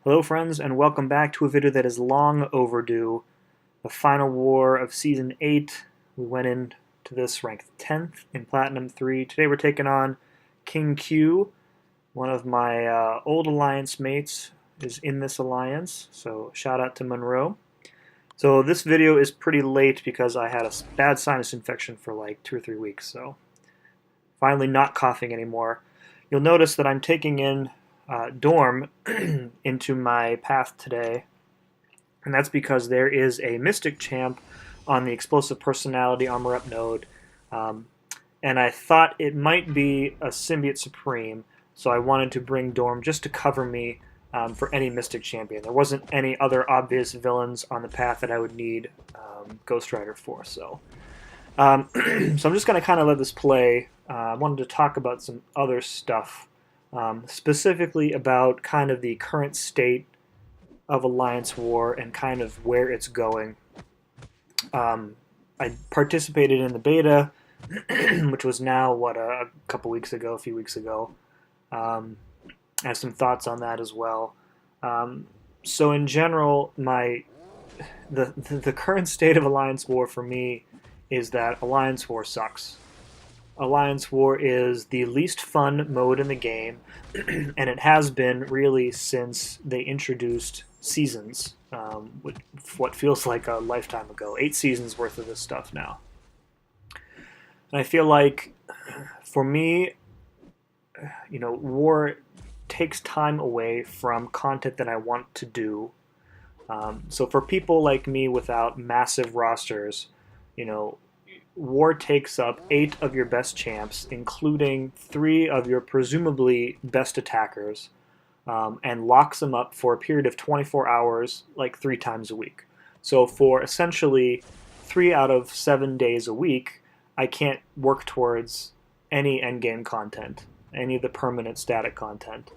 Hello friends, and welcome back to a video that is long overdue. The final war of Season 8. We went into this ranked 10th in Platinum 3. Today we're taking on KINGQ. One of my old alliance mates is in this alliance, so shout out to Monroe. So this video is pretty late because I had a bad sinus infection for like 2 or 3 weeks, so finally not coughing anymore. You'll notice that I'm taking in Dorm into my path today, and that's because there is a Mystic Champ on the Explosive Personality Armor Up node, and I thought it might be a Symbiote Supreme, so I wanted to bring Dorm just to cover me for any Mystic Champion. There wasn't any other obvious villains on the path that I would need Ghost Rider for, so so I'm just going to kind of let this play. I wanted to talk about some other stuff. Specifically about kind of the current state of Alliance War and kind of where it's going. I participated in the beta, which was now, a couple weeks ago, a few weeks ago. I have some thoughts on that as well. So in general, the current state of Alliance War for me is that Alliance War sucks. Alliance War is the least fun mode in the game, and it has been really since they introduced seasons, what feels like a lifetime ago. 8 seasons worth of this stuff now. And I feel like, for me, War takes time away from content that I want to do. So for people like me without massive rosters, War takes up 8 of your best champs, including 3 of your presumably best attackers, and locks them up for a period of 24 hours, like 3 times a week. So for essentially 3 out of 7 days a week, I can't work towards any endgame content, any of the permanent static content.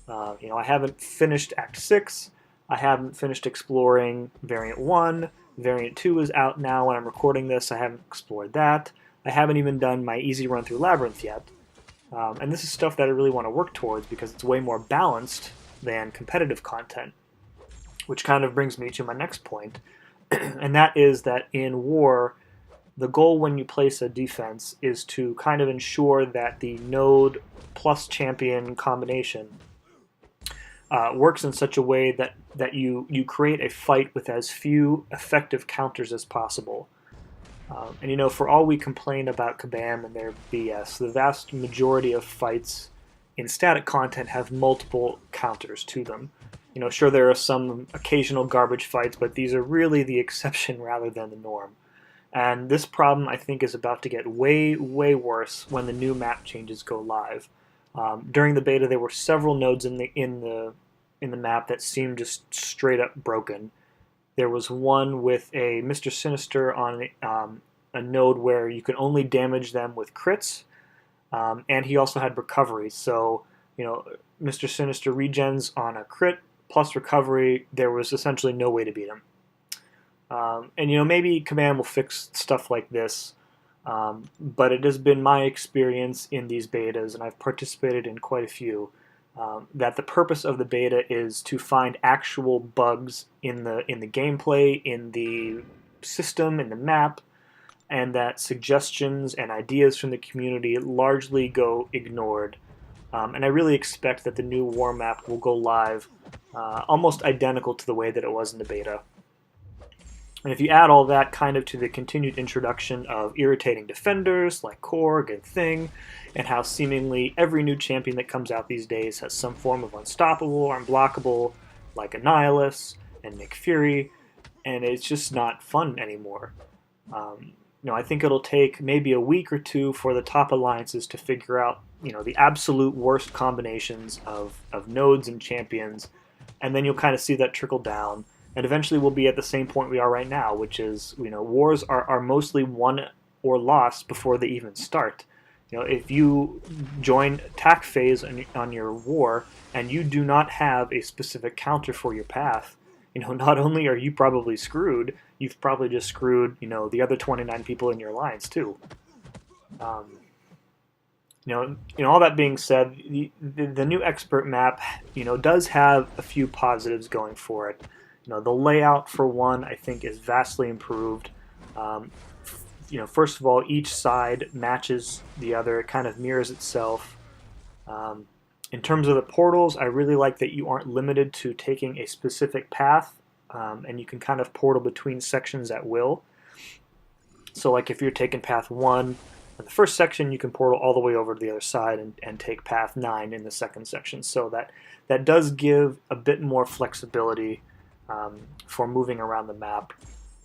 I haven't finished Act 6, I haven't finished exploring Variant 1, Variant 2 is out now when I'm recording this. I haven't explored that. I haven't even done my easy run through Labyrinth yet. And this is stuff that I really want to work towards because it's way more balanced than competitive content. Which kind of brings me to my next point. And that is that in War, the goal when you place a defense is to kind of ensure that the node plus champion combination works in such a way that you create a fight with as few effective counters as possible. And for all we complain about Kabam and their BS, the vast majority of fights in static content have multiple counters to them. Sure, there are some occasional garbage fights, but these are really the exception rather than the norm. And this problem, I think, is about to get way, way worse when the new map changes go live. During the beta, there were several nodes in the map that seemed just straight up broken. There was one with a Mr. Sinister on a node where you could only damage them with crits, and he also had recovery. So, Mr. Sinister regens on a crit plus recovery. There was essentially no way to beat him. And maybe Command will fix stuff like this. But it has been my experience in these betas, and I've participated in quite a few, that the purpose of the beta is to find actual bugs in the gameplay, in the system, in the map, and that suggestions and ideas from the community largely go ignored. And I really expect that the new War map will go live almost identical to the way that it was in the beta. And if you add all that kind of to the continued introduction of irritating defenders like Korg and Thing, and how seemingly every new champion that comes out these days has some form of unstoppable or unblockable, like Annihilus and Nick Fury, and it's just not fun anymore. I think it'll take maybe a week or 2 for the top alliances to figure out, the absolute worst combinations of nodes and champions, and then you'll kind of see that trickle down. And eventually we'll be at the same point we are right now, which is, wars are mostly won or lost before they even start. If you join attack phase on your war and you do not have a specific counter for your path, not only are you probably screwed, you've probably just screwed, the other 29 people in your alliance too. all that being said, the new expert map, does have a few positives going for it. The layout for one, I think, is vastly improved. Um, First of all, each side matches the other; it kind of mirrors itself. Um, in terms of the portals, I really like that you aren't limited to taking a specific path, and you can kind of portal between sections at will. So, like if you're taking path 1 in the first section, you can portal all the way over to the other side and take path 9 in the second section. So that does give a bit more flexibility for moving around the map.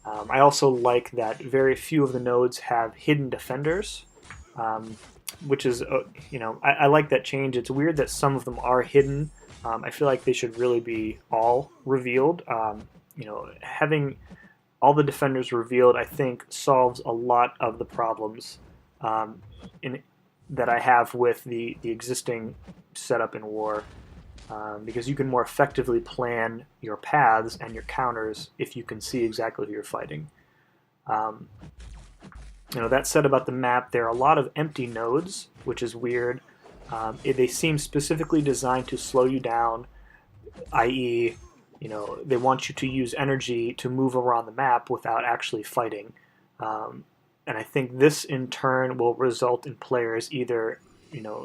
I also like that very few of the nodes have hidden defenders, which is, I like that change. It's weird that some of them are hidden. I feel like they should really be all revealed. Having all the defenders revealed, I think, solves a lot of the problems um, that I have with the existing setup in War, because you can more effectively plan your paths and your counters if you can see exactly who you're fighting. Um, that said about the map, there are a lot of empty nodes, which is weird. They seem specifically designed to slow you down, i.e., they want you to use energy to move around the map without actually fighting. And I think this in turn will result in players either,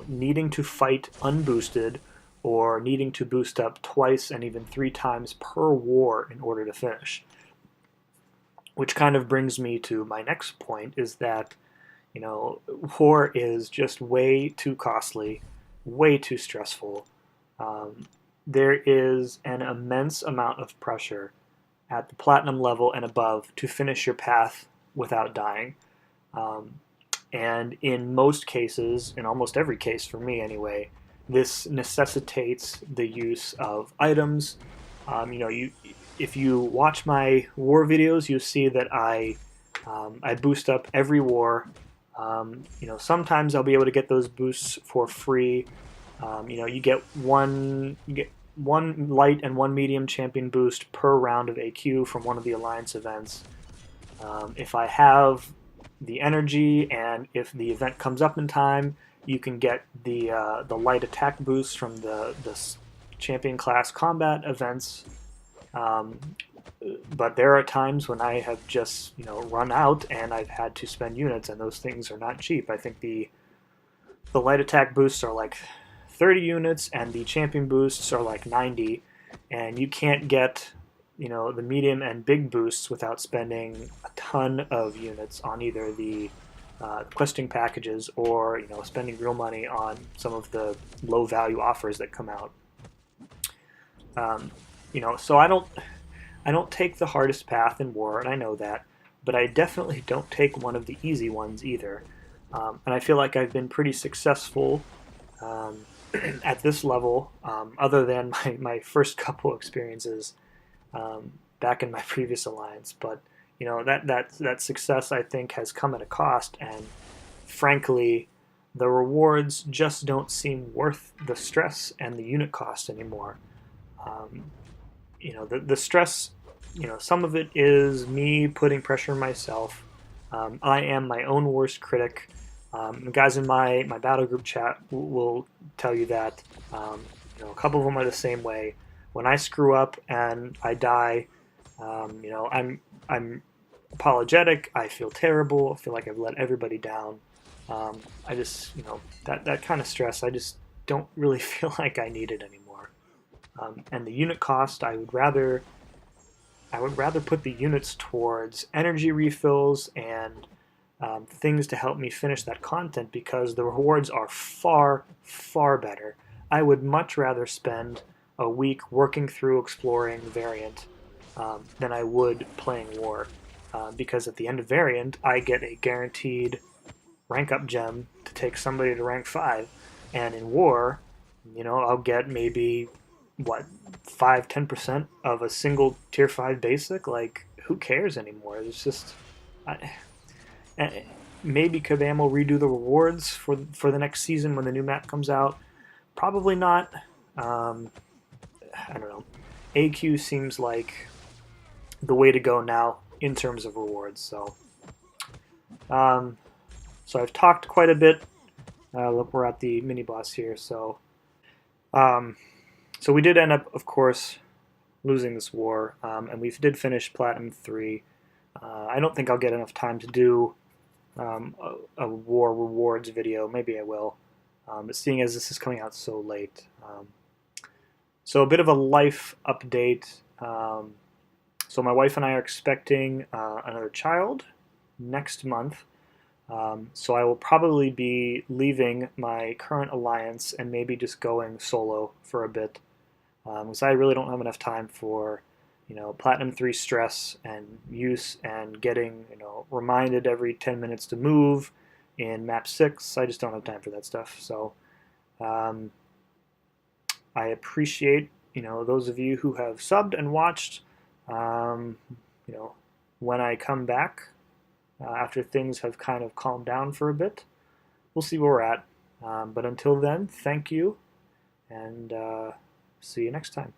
needing to fight unboosted or needing to boost up twice and even 3 times per war in order to finish. Which kind of brings me to my next point, is that, war is just way too costly, way too stressful. There is an immense amount of pressure at the platinum level and above to finish your path without dying. And in most cases, in almost every case for me anyway, this necessitates the use of items. If you watch my war videos, you see that I boost up every war. Sometimes I'll be able to get those boosts for free. You get one light and one medium champion boost per round of AQ from one of the alliance events. If I have the energy and if the event comes up in time, you can get the light attack boost from the champion class combat events. But there are times when I have just run out and I've had to spend units, and those things are not cheap. I think the light attack boosts are like 30 units and the champion boosts are like 90, and you can't get the medium and big boosts without spending a ton of units on either the questing packages or spending real money on some of the low value offers that come out. So I don't take the hardest path in War, and I know that, but I definitely don't take one of the easy ones either. And I feel like I've been pretty successful at this level, other than my first couple experiences back in my previous alliance. But that success, I think, has come at a cost, and frankly, the rewards just don't seem worth the stress and the unit cost anymore. The stress, some of it is me putting pressure on myself. I am my own worst critic. Guys in my battle group chat will tell you that. A couple of them are the same way. When I screw up and I die, I'm apologetic. I feel terrible. I feel like I've let everybody down. I just, that kind of stress, I just don't really feel like I need it anymore. And the unit cost, I would rather put the units towards energy refills and things to help me finish that content, because the rewards are far, far better. I would much rather spend a week working through exploring variant than I would playing War, because at the end of variant, I get a guaranteed rank up gem to take somebody to rank 5, and in War, I'll get maybe 5-10% of a single tier 5 basic. Like, who cares anymore? It's just maybe Kabam will redo the rewards for the next season when the new map comes out. Probably not. I don't know. AQ seems like the way to go now in terms of rewards. So I've talked quite a bit Look, we're at the mini boss here. Um, so we did end up, of course, losing this war, and we did finish Platinum 3. I don't think I'll get enough time to do a war rewards video. Maybe I will, but seeing as this is coming out so late. So a bit of a life update. So my wife and I are expecting another child next month. So I will probably be leaving my current alliance and maybe just going solo for a bit, because I really don't have enough time for, Platinum 3 stress and use and getting, reminded every 10 minutes to move in map 6. I just don't have time for that stuff. So um, I appreciate, those of you who have subbed and watched. Um, you know, when I come back after things have kind of calmed down for a bit, we'll see where we're at. But until then, thank you, and see you next time.